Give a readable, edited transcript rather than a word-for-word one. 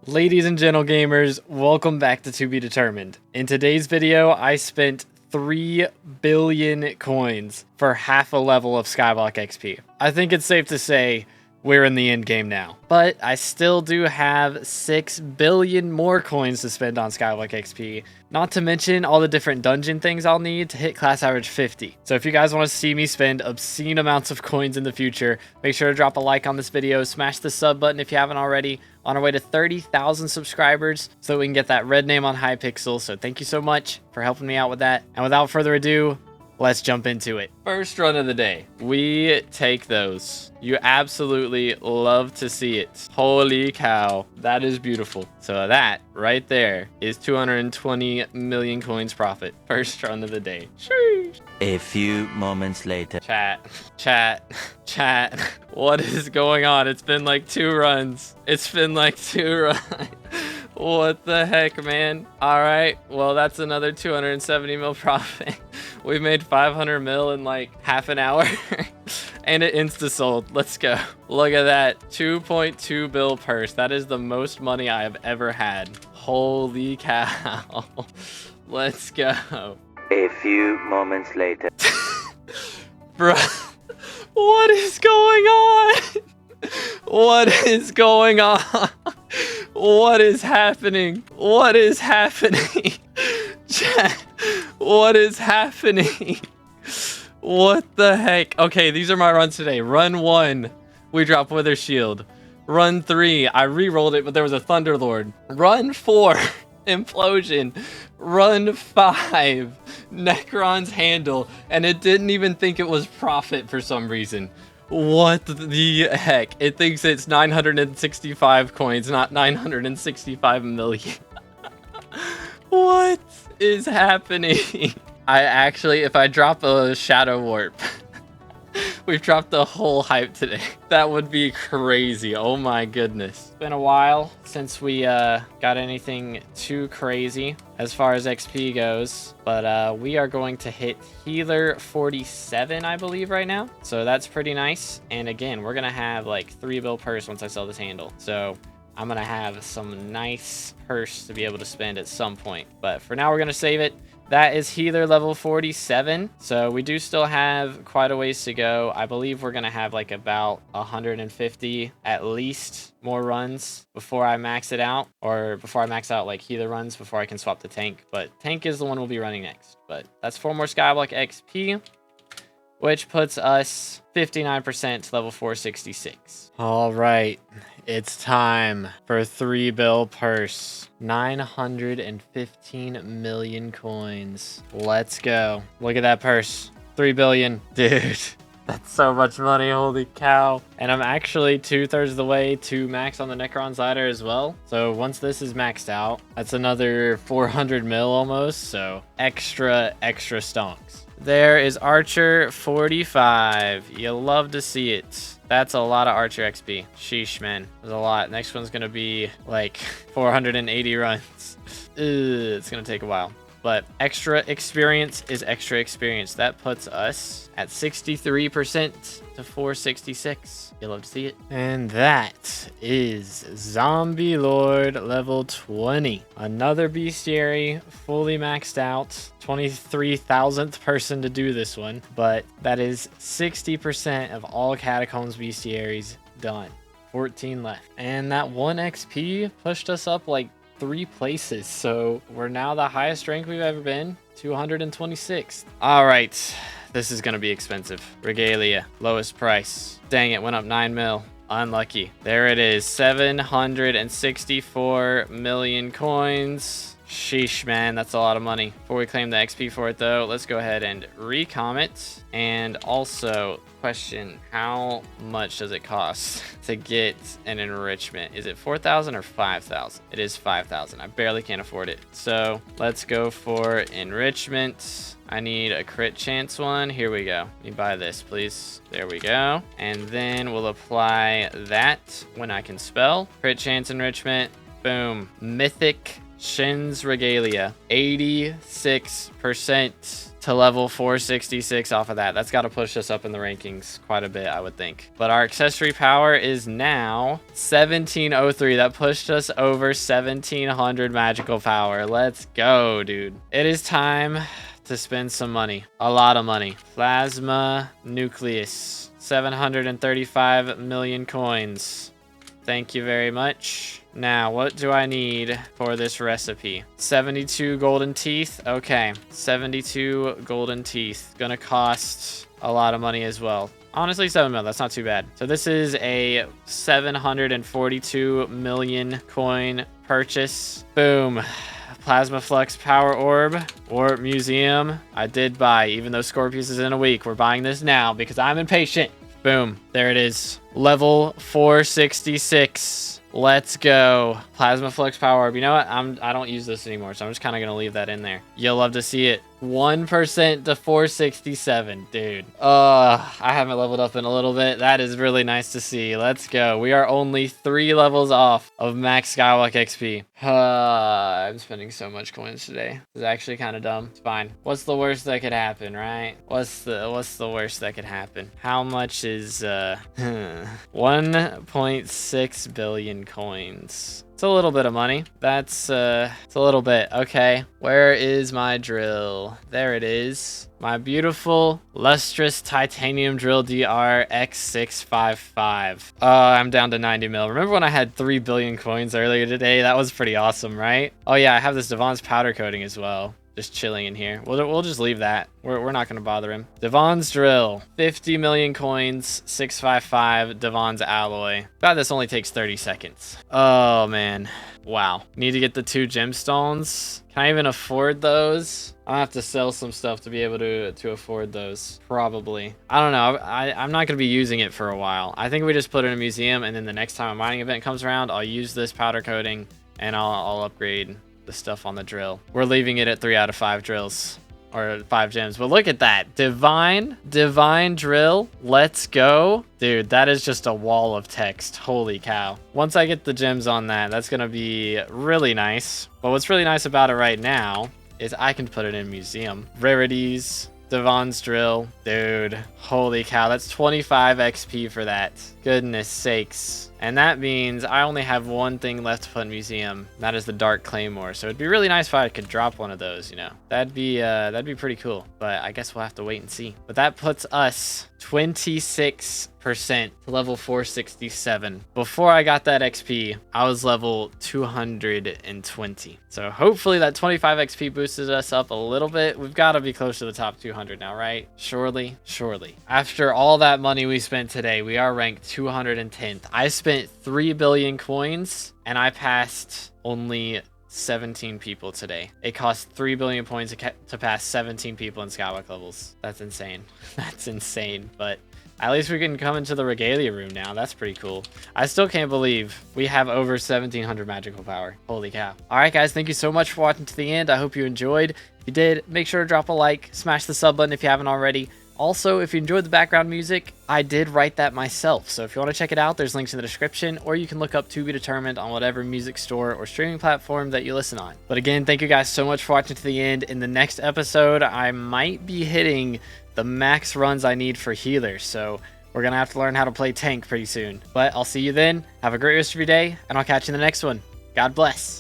Ladies and gentle gamers, welcome back to Be Determined. In today's video, I spent 3 billion coins for half a level of SkyBlock XP. I think it's safe to say we're in the end game now, but I still do have 6 billion more coins to spend on SkyBlock XP, not to mention all the different dungeon things I'll need to hit class average 50. So if you guys want to see me spend obscene amounts of coins in the future, make sure to drop a like on this video, smash the sub button if you haven't already. On our way to 30,000 subscribers so that we can get that red name on Hypixel. So thank you so much for helping me out with that. And without further ado, let's jump into it. First run of the day. We take those. You absolutely love to see it. Holy cow. That is beautiful. So that right there is 220 million coins profit. First run of the day. Sheesh. A few moments later. Chat. What is going on? It's been like 2 runs. What the heck, man? All right, well, that's another 270 mil profit. We made 500 mil in like half an hour and it insta sold. Let's go. Look at that 2.2 bill purse. That is the most money I have ever had. Holy cow. Let's go. A few moments later. Bro, what is going on? What is going on? What is happening? What is happening? Chat, what is happening? What the heck? Okay, these are my runs today. Run 1, we drop Wither Shield. Run 3, I re-rolled it, but there was a Thunderlord. Run 4, Implosion. Run 5, Necron's Handle, and it didn't even think it was profit for some reason. What the heck? It thinks it's 965 coins, not 965 million. What is happening? I actually, if I drop a Shadow Warp, we've dropped the whole hype today. That would be crazy. Oh my goodness. It's been a while since we got anything too crazy as far as XP goes, but we are going to hit Healer 47, I believe, right now. So that's pretty nice. And again, we're gonna have like 3 bill purse once I sell this handle. So I'm gonna have some nice purse to be able to spend at some point. But for now, we're gonna save it. That is Healer level 47. So we do still have quite a ways to go. I believe we're going to have like about 150 at least more runs before I max it out, or before I max out like Healer runs before I can swap the tank. But tank is the one we'll be running next. But that's 4 more SkyBlock XP, which puts us 59% to level 466. All right, it's time for 3 bill purse. 915 million coins. Let's go. Look at that purse. 3 billion. Dude, that's so much money. Holy cow. And I'm actually 2/3 of the way to max on the Necron's ladder as well. So once this is maxed out, that's another 400 mil almost. So extra stonks. There is Archer 45. You love to see it. That's a lot of Archer XP. Sheesh, man. There's a lot. Next one's going to be like 480 runs. It's going to take a while. But extra experience is extra experience. That puts us at 63% to 466. You love to see it. And that is Zombie Lord level 20. Another bestiary, fully maxed out. 23,000th person to do this one. But that is 60% of all catacombs bestiaries done. 14 left. And that 1 XP pushed us up like 3 places, so we're now the highest rank we've ever been, 226. All right, this is gonna be expensive. Regalia, lowest price. Dang, it went up 9 mil. Unlucky. There it is, 764 million coins. Sheesh, man, that's a lot of money. Before we claim the XP for it though, let's go ahead and recom it. And also, question, how much does it cost to get an enrichment? Is it 4,000 or 5,000? It is 5,000. I barely can't afford it. So let's go for enrichment. I need a crit chance one. Here we go. Let me buy this, please. There we go. And then we'll apply that when I can spell. Crit chance enrichment. Boom. Mythic Shin's Regalia. 86% to level 466 off of that. That's got to push us up in the rankings quite a bit, I would think. But our accessory power is now 1703. That pushed us over 1700 magical power. Let's go, dude. It is time to spend some money. A lot of money. Plasma nucleus. 735 million coins. Thank you very much. Now, what do I need for this recipe? 72 golden teeth. Okay, 72 golden teeth. Gonna cost a lot of money as well. Honestly, 7 mil, that's not too bad. So this is a 742 million coin purchase. Boom. Plasma Flux Power Orb or Museum. I did buy, even though Scorpius is in a week. We're buying this now because I'm impatient. Boom. There it is. Level 466. Let's go. Plasma Flux Power Orb. You know what? I don't use this anymore, so I'm just kind of going to leave that in there. You'll love to see it. 1% to 467, dude. I haven't leveled up in a little bit. That is really nice to see. Let's go. We are only 3 levels off of max SkyBlock XP. I'm spending so much coins today. It's actually kind of dumb. It's fine. What's the worst that could happen, right? What's the worst that could happen? How much is 1.6 billion coins? It's a little bit of money. It's a little bit. Okay, where is my drill? There it is. My beautiful, lustrous titanium drill DR X655. I'm down to 90 mil. Remember when I had 3 billion coins earlier today? That was pretty awesome, right? Oh yeah, I have this Devon's powder coating as well. Just chilling in here. We'll just leave that. We're not going to bother him. Devon's drill. 50 million coins. 655. Devon's alloy. God, this only takes 30 seconds. Oh, man. Wow. Need to get the 2 gemstones. Can I even afford those? I'll have to sell some stuff to be able to afford those. Probably. I don't know. I'm not going to be using it for a while. I think we just put it in a museum, and then the next time a mining event comes around, I'll use this powder coating, and I'll upgrade the stuff on the drill. We're leaving it at 3 out of 5 drills or 5 gems, but look at that divine drill. Let's go, dude. That is just a wall of text. Holy cow. Once I get the gems on that, that's gonna be really nice. But what's really nice about it right now is I can put it in museum. Rarities, Devon's drill, dude. Holy cow, that's 25 XP for that. Goodness sakes. And that means I only have one thing left to put in museum. That is the Dark Claymore. So it'd be really nice if I could drop one of those, you know. That'd be pretty cool. But I guess we'll have to wait and see. But that puts us 26% to level 467. Before I got that XP, I was level 220. So hopefully that 25 XP boosted us up a little bit. We've got to be close to the top 200 now, right? Surely. After all that money we spent today, we are ranked 210th. I spent 3 billion coins and I passed only 17 people today. It cost 3 billion points to pass 17 people in SkyBlock levels. That's insane. That's insane. But at least we can come into the regalia room now. That's pretty cool. I still can't believe we have over 1700 magical power. Holy cow. All right, guys. Thank you so much for watching to the end. I hope you enjoyed. If you did, make sure to drop a like, smash the sub button if you haven't already. Also, if you enjoyed the background music, I did write that myself. So if you want to check it out, there's links in the description, or you can look up To Be Determined on whatever music store or streaming platform that you listen on. But again, thank you guys so much for watching to the end. In the next episode, I might be hitting the max runs I need for healers. So we're going to have to learn how to play tank pretty soon. But I'll see you then. Have a great rest of your day, and I'll catch you in the next one. God bless.